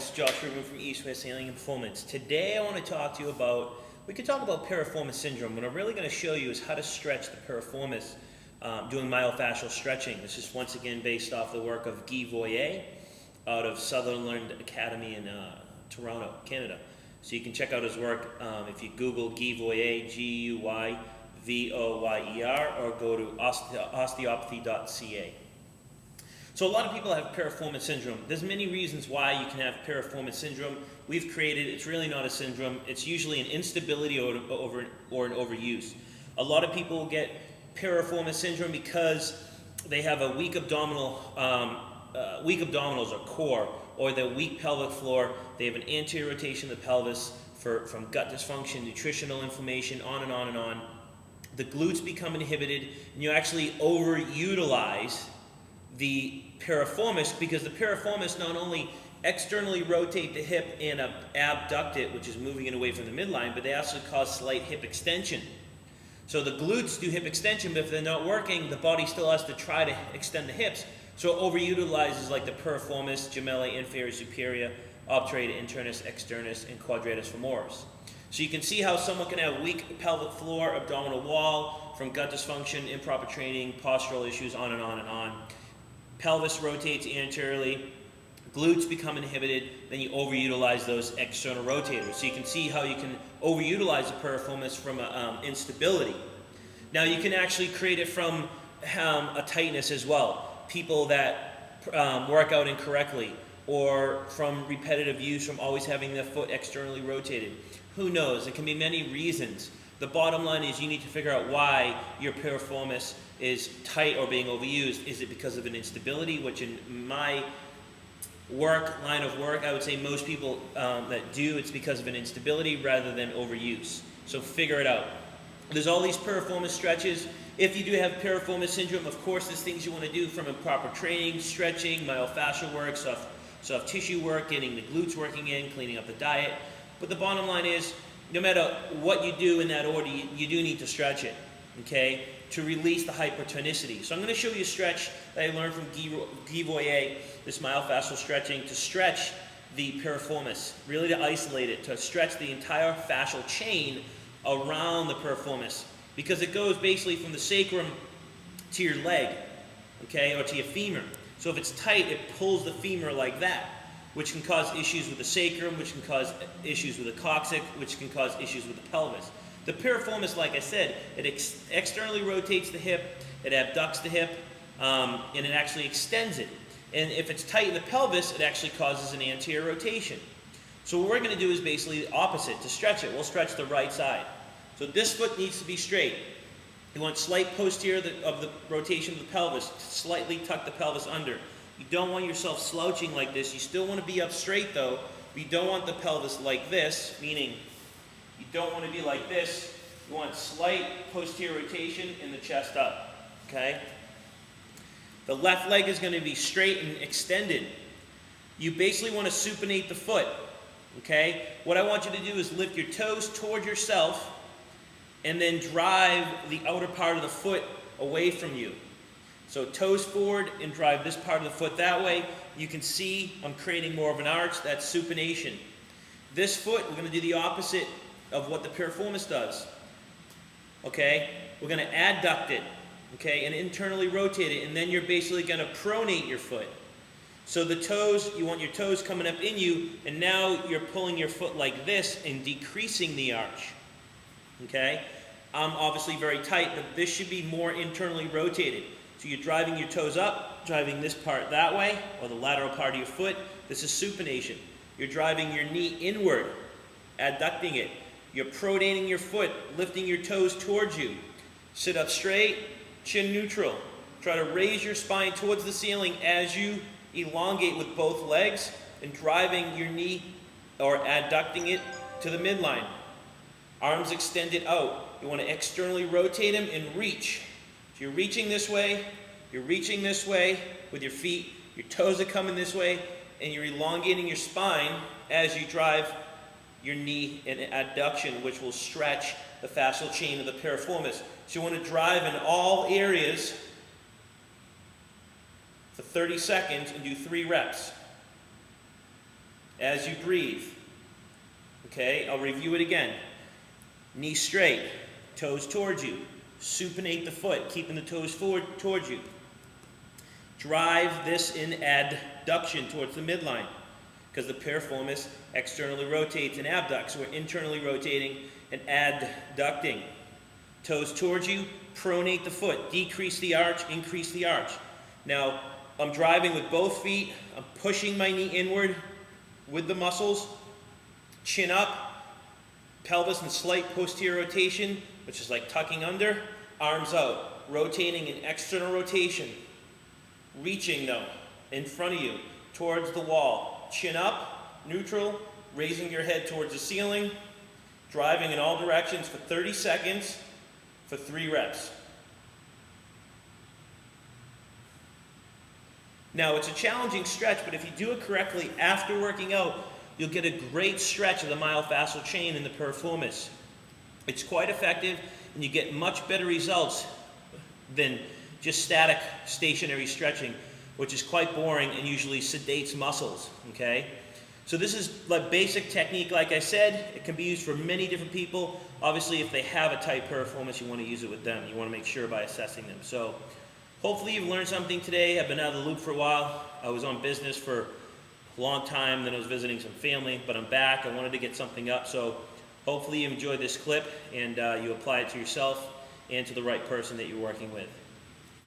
This is Josh Rubin from East-West Healing and Performance. Today I want to talk to you about, we could talk about piriformis syndrome. What I'm really going to show you is how to stretch the piriformis doing myofascial stretching. This is once again based off the work of Guy Voyer out of Sutherland Academy in Toronto, Canada. So you can check out his work if you Google Guy Voyer, G-U-Y-V-O-Y-E-R, or go to osteopathy.ca. So a lot of people have piriformis syndrome. There's many reasons why you can have piriformis syndrome. We've created, it's really not a syndrome. It's usually an instability or an overuse. A lot of people get piriformis syndrome because they have a weak abdominals or core, or their weak pelvic floor. They have an anterior rotation of the pelvis from gut dysfunction, nutritional inflammation, on and on and on. The glutes become inhibited, and you actually overutilize the piriformis, because the piriformis not only externally rotate the hip and abduct it, which is moving it away from the midline, but they also cause slight hip extension. So the glutes do hip extension, but if they're not working, the body still has to try to extend the hips. So it overutilizes like the piriformis, gemellae inferior superior, obturator internus, externus, and quadratus femoris. So you can see how someone can have weak pelvic floor, abdominal wall, from gut dysfunction, improper training, postural issues, on and on and on. Pelvis rotates anteriorly, glutes become inhibited, then you overutilize those external rotators. So you can see how you can overutilize the piriformis from instability. Now you can actually create it from a tightness as well. People that work out incorrectly, or from repetitive use, from always having their foot externally rotated. Who knows? It can be many reasons. The bottom line is you need to figure out why your piriformis is tight or being overused. Is it because of an instability, which in my line of work, I would say most people that do, it's because of an instability rather than overuse. So figure it out. There's all these piriformis stretches. If you do have piriformis syndrome, of course there's things you want to do from improper training, stretching, myofascial work, soft tissue work, getting the glutes working in, cleaning up the diet. But the bottom line is, no matter what you do in that order, you do need to stretch it, okay, to release the hypertonicity. So I'm going to show you a stretch that I learned from Guy Voyer, this myofascial stretching, to stretch the piriformis, really to isolate it, to stretch the entire fascial chain around the piriformis, because it goes basically from the sacrum to your leg, okay, or to your femur. So if it's tight, it pulls the femur like that, which can cause issues with the sacrum, which can cause issues with the coccyx, which can cause issues with the pelvis. The piriformis, like I said, it externally rotates the hip, it abducts the hip, and it actually extends it. And if it's tight in the pelvis, it actually causes an anterior rotation. So what we're going to do is basically the opposite. To stretch it, we'll stretch the right side. So this foot needs to be straight. You want slight posterior of the rotation of the pelvis, to slightly tuck the pelvis under. You don't want yourself slouching like this. You still want to be up straight though, but you don't want the pelvis like this, meaning you don't want to be like this. You want slight posterior rotation in the chest up, okay? The left leg is going to be straight and extended. You basically want to supinate the foot, okay? What I want you to do is lift your toes toward yourself and then drive the outer part of the foot away from you. So toes forward and drive this part of the foot that way. You can see I'm creating more of an arch. That's supination. This foot, we're going to do the opposite of what the piriformis does. Okay? We're going to adduct it, okay, and internally rotate it, and then you're basically going to pronate your foot. So the toes, you want your toes coming up in you, and now you're pulling your foot like this and decreasing the arch. Okay? I'm obviously very tight, but this should be more internally rotated. So you're driving your toes up, driving this part that way, or the lateral part of your foot. This is supination. You're driving your knee inward, adducting it. You're pronating your foot, lifting your toes towards you. Sit up straight, chin neutral. Try to raise your spine towards the ceiling as you elongate with both legs and driving your knee or adducting it to the midline. Arms extended out. You want to externally rotate them and reach. So you're reaching this way with your feet, your toes are coming this way, and you're elongating your spine as you drive your knee in adduction, which will stretch the fascial chain of the piriformis. So you want to drive in all areas for 30 seconds and do 3 reps. as you breathe. Okay, I'll review it again. Knees straight, toes towards you. Supinate the foot, keeping the toes forward towards you. Drive this in adduction towards the midline, because the piriformis externally rotates and abducts. So we're internally rotating and adducting. Toes towards you, pronate the foot, decrease the arch, increase the arch. Now, I'm driving with both feet, I'm pushing my knee inward with the muscles, chin up, pelvis in slight posterior rotation, which is like tucking under, arms out, rotating in external rotation, reaching though, in front of you, towards the wall, chin up, neutral, raising your head towards the ceiling, driving in all directions for 30 seconds for 3 reps. Now, it's a challenging stretch, but if you do it correctly after working out, you'll get a great stretch of the myofascial chain in the piriformis. It's quite effective, and you get much better results than just static, stationary stretching, which is quite boring and usually sedates muscles, okay? So this is like basic technique, like I said. It can be used for many different people. Obviously, if they have a tight piriformis, you want to use it with them. You want to make sure by assessing them. So hopefully you've learned something today. I've been out of the loop for a while. I was on business for a long time, then I was visiting some family, but I'm back. I wanted to get something up, so hopefully you enjoyed this clip and you apply it to yourself and to the right person that you're working with.